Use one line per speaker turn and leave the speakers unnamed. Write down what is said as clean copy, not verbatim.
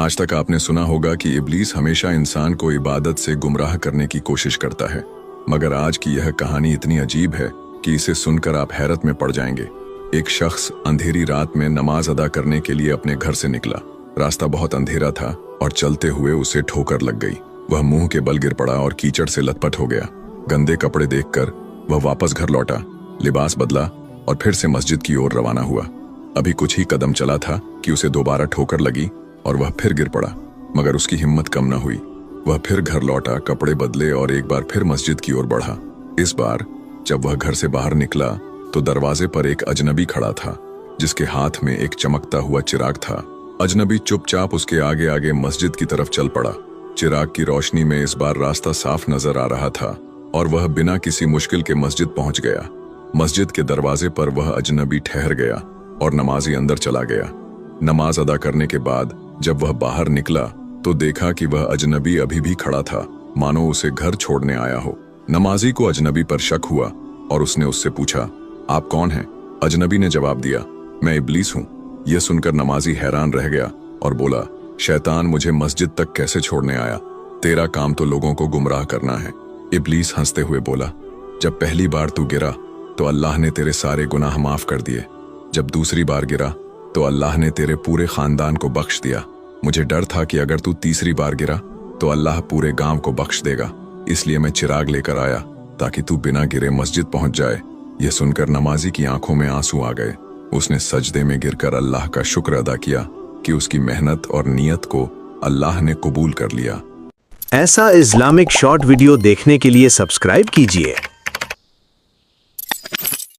आज तक आपने सुना होगा कि इब्लीस हमेशा इंसान को इबादत से गुमराह करने की कोशिश करता है, मगर आज की यह कहानी इतनी अजीब है कि इसे सुनकर आप हैरत में पड़ जाएंगे। एक शख्स अंधेरी रात में नमाज अदा करने के लिए अपने घर से निकला। रास्ता बहुत अंधेरा था और चलते हुए उसे ठोकर लग गई। वह मुंह के बल गिर पड़ा और कीचड़ से लथपथ हो गया। गंदे कपड़े देखकर वह वापस घर लौटा, लिबास बदला और फिर से मस्जिद की ओर रवाना हुआ। अभी कुछ ही कदम चला था कि उसे दोबारा ठोकर लगी और वह फिर गिर पड़ा, मगर उसकी हिम्मत कम न हुई। वह फिर घर लौटा, कपड़े बदले और एक बार फिर मस्जिद की ओर बढ़ा। इस बार जब वह घर से बाहर निकला तो दरवाजे पर एक अजनबी खड़ा था, जिसके हाथ में एक चमकता हुआ चिराग था। अजनबी चुपचाप उसके आगे आगे मस्जिद की तरफ चल पड़ा। चिराग की रोशनी में इस बार रास्ता साफ नजर आ रहा था और वह बिना किसी मुश्किल के मस्जिद पहुंच गया। मस्जिद के दरवाजे पर वह अजनबी ठहर गया और नमाजी अंदर चला गया। नमाज अदा करने के बाद जब वह बाहर निकला तो देखा कि वह अजनबी अभी भी खड़ा था, मानो उसे घर छोड़ने आया हो। नमाजी को अजनबी पर शक हुआ और उसने उससे पूछा, आप कौन हैं? अजनबी ने जवाब दिया, मैं इब्लीस हूँ। यह सुनकर नमाजी हैरान रह गया और बोला, शैतान मुझे मस्जिद तक कैसे छोड़ने आया? तेरा काम तो लोगों को गुमराह करना है। इब्लीस हंसते हुए बोला, जब पहली बार तू गिरा तो अल्लाह ने तेरे सारे गुनाह माफ कर दिए। जब दूसरी बार गिरा तो अल्लाह ने तेरे पूरे खानदान को बख्श दिया। मुझे डर था कि अगर तू तीसरी बार गिरा तो अल्लाह पूरे गांव को बख्श देगा, इसलिए मैं चिराग लेकर आया ताकि तू बिना गिरे मस्जिद पहुंच जाए। यह सुनकर नमाजी की आंखों में आंसू आ गए। उसने सजदे में गिरकर अल्लाह का शुक्र अदा किया कि उसकी मेहनत और नियत को अल्लाह ने कबूल कर लिया।
ऐसा इस्लामिक शॉर्ट वीडियो देखने के लिए सब्सक्राइब कीजिए।